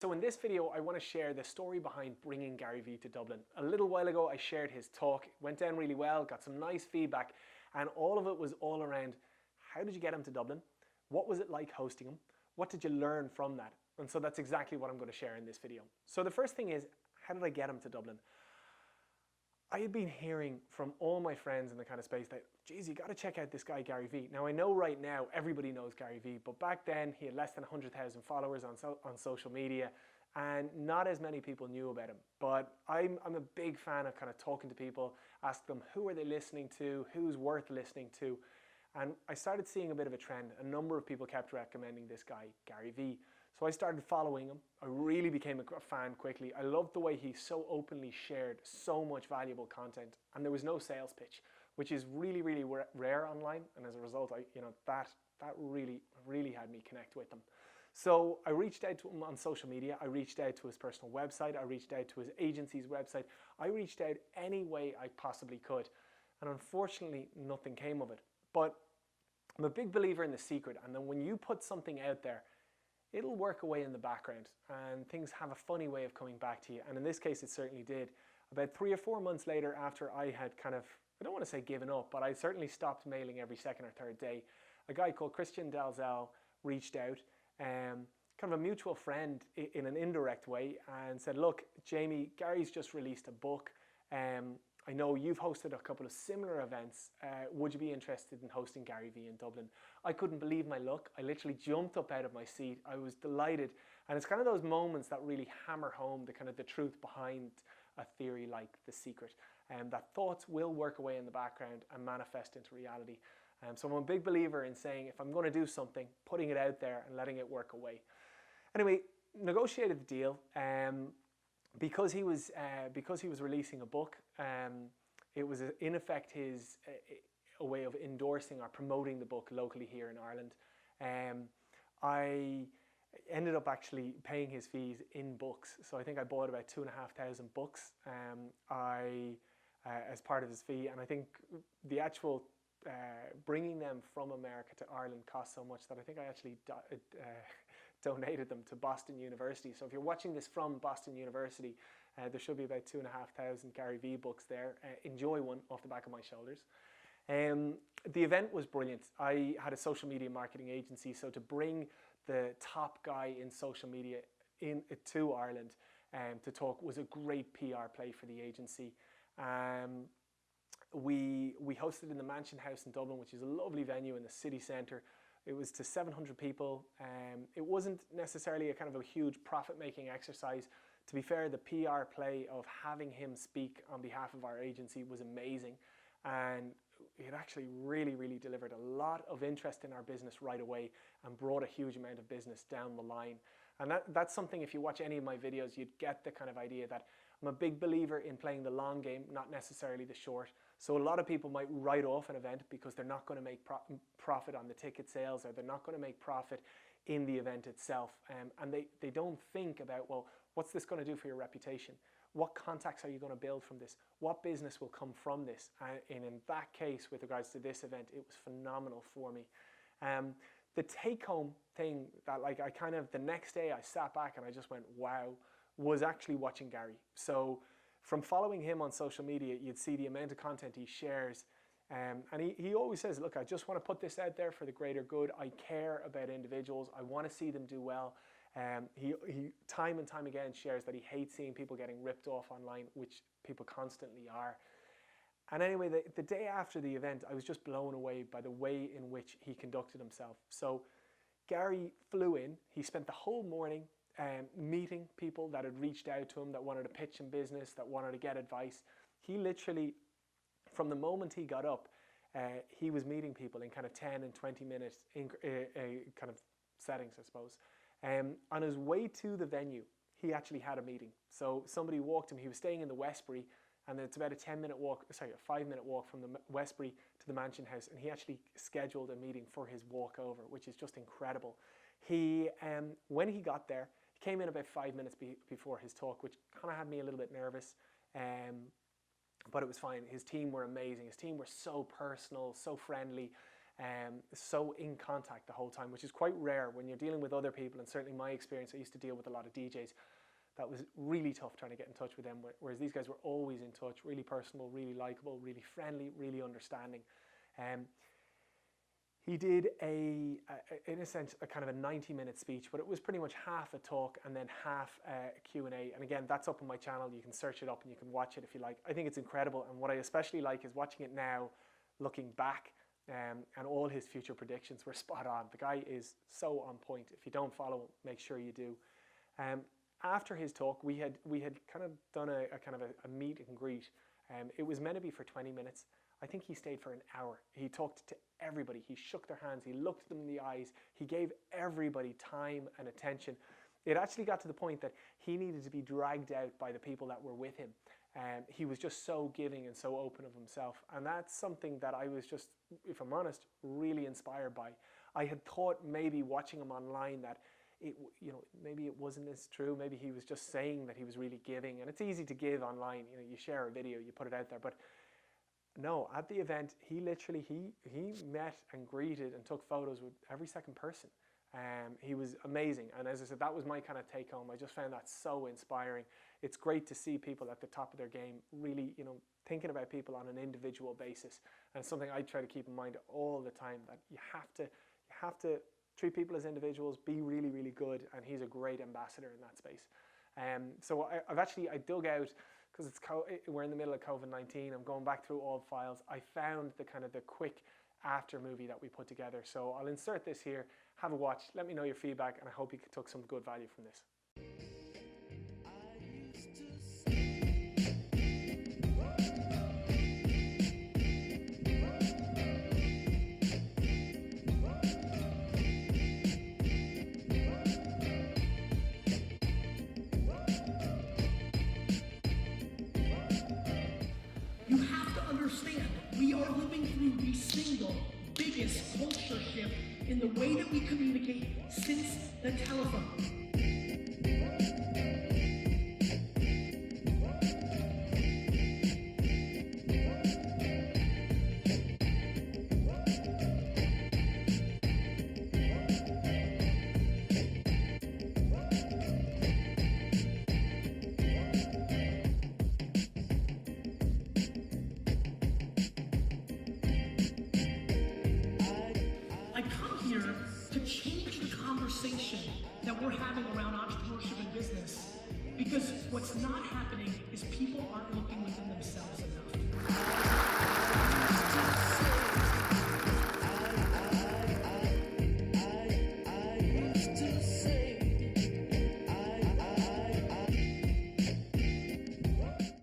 So in this video, I want to share the story behind bringing Gary Vee to Dublin. A little while ago, I shared his talk. It went down really well, got some nice feedback, and all of it was all around how did you get him to Dublin? What was it like hosting him? What did you learn from that? And so that's exactly what I'm going to share in this video. So the first thing is, how did I get him to Dublin? I had been hearing from all my friends in the kind of space that, geez, you got to check out this guy, Gary Vee. Now, I know right now everybody knows Gary Vee, but back then he had less than 100,000 followers on social media, and not as many people knew about him. But I'm a big fan of kind of talking to people, ask them who are they listening to, who's worth listening to. And I started seeing a bit of a trend. A number of people kept recommending this guy, Gary Vee. So I started following him. I really became a fan quickly. I loved the way he so openly shared so much valuable content, and there was no sales pitch, which is really, really rare online. And as a result, that really had me connect with him. So I reached out to him on social media. I reached out to his personal website. I reached out to his agency's website. I reached out any way I possibly could. And unfortunately, nothing came of it. But I'm a big believer in the secret. And then when you put something out there, it'll work away in the background and things have a funny way of coming back to you. And in this case, it certainly did. About 3 or 4 months later, after I had kind of, I don't want to say given up, but I certainly stopped mailing every second or third day, a guy called Christian Dalzell reached out, kind of a mutual friend in an indirect way, and said, look, Jamie, Gary's just released a book. I know you've hosted a couple of similar events. Would you be interested in hosting Gary Vee in Dublin? I couldn't believe my luck. I literally jumped up out of my seat. I was delighted. And it's kind of those moments that really hammer home the truth behind a theory like The Secret. That thoughts will work away in the background and manifest into reality. So I'm a big believer in saying, if I'm going to do something, putting it out there and letting it work away. Anyway, negotiated the deal. Because he was releasing a book, it was in effect a way of endorsing or promoting the book locally here in Ireland. I ended up actually paying his fees in books, so I think I bought about 2,500 books as part of his fee, and I think the actual bringing them from America to Ireland cost so much that I think I actually donated them to Boston University. So if you're watching this from Boston University, there should be about 2,500 Gary Vee books there. Enjoy one off the back of my shoulders. The event was brilliant. I had a social media marketing agency, so to bring the top guy in social media to Ireland to talk was a great PR play for the agency. We hosted in the Mansion House in Dublin, which is a lovely venue in the city centre. It was to 700 people. It wasn't necessarily a kind of a huge profit-making exercise. To be fair, the PR play of having him speak on behalf of our agency was amazing. And it actually really delivered a lot of interest in our business right away and brought a huge amount of business down the line. And that's something, if you watch any of my videos, you'd get the kind of idea that I'm a big believer in playing the long game, not necessarily the short. So a lot of people might write off an event because they're not going to make profit on the ticket sales, or they're not going to make profit in the event itself. And they don't think about, well, what's this going to do for your reputation? What contacts are you going to build from this? What business will come from this? And in that case, with regards to this event, it was phenomenal for me. The take-home thing that the next day I sat back and I just went, wow, was actually watching Gary. So from following him on social media, you'd see the amount of content he shares. And he always says, look, I just want to put this out there for the greater good. I care about individuals. I want to see them do well. He time and time again shares that he hates seeing people getting ripped off online, which people constantly are. And anyway, the day after the event, I was just blown away by the way in which he conducted himself. So Gary flew in. He spent the whole morning meeting people that had reached out to him, that wanted to pitch him business, that wanted to get advice. He literally, from the moment he got up, he was meeting people in kind of 10 and 20 minute kind of settings, I suppose. On his way to the venue, he actually had a meeting. So somebody walked him. He was staying in the Westbury, and it's about a 5-minute walk from the Westbury to the Mansion House, and he actually scheduled a meeting for his walk over, which is just incredible. He, when he got there, he came in about 5 minutes before his talk, which kind of had me a little bit nervous, but it was fine. His team were amazing. His team were so personal, so friendly. so in contact the whole time, which is quite rare when you're dealing with other people. And certainly my experience, I used to deal with a lot of DJs. That was really tough trying to get in touch with them, whereas these guys were always in touch, really personal, really likable, really friendly, really understanding. He did in a sense, a kind of a 90-minute speech, but it was pretty much half a talk and then half a Q&A. And again, that's up on my channel. You can search it up and you can watch it if you like. I think it's incredible. And what I especially like is watching it now, looking back, and all his future predictions were spot on. The guy is so on point. If you don't follow him, make sure you do. After his talk, we had kind of done a kind of a meet and greet. It was meant to be for 20 minutes. I think he stayed for an hour. He talked to everybody. He shook their hands. He looked them in the eyes. He gave everybody time and attention. It actually got to the point that he needed to be dragged out by the people that were with him. He was just so giving and so open of himself. And that's something that I was just, if I'm honest, really inspired by. I had thought maybe watching him online that maybe it wasn't as true. Maybe he was just saying that he was really giving. And it's easy to give online. You share a video, you put it out there. But no, at the event, he literally, he met and greeted and took photos with every second person. He was amazing. And as I said, that was my kind of take home. I just found that so inspiring. It's great to see people at the top of their game, really, thinking about people on an individual basis. And it's something I try to keep in mind all the time, that you have to treat people as individuals, be really, really good. And he's a great ambassador in that space. So I dug out, because we're in the middle of COVID-19, I'm going back through old files. I found the quick after movie that we put together. So I'll insert this here, have a watch, let me know your feedback, and I hope you took some good value from this. We are living through the single biggest culture shift in the way that we communicate since the telephone. To change the conversation that we're having around entrepreneurship and business, because what's not happening is people aren't looking within themselves enough.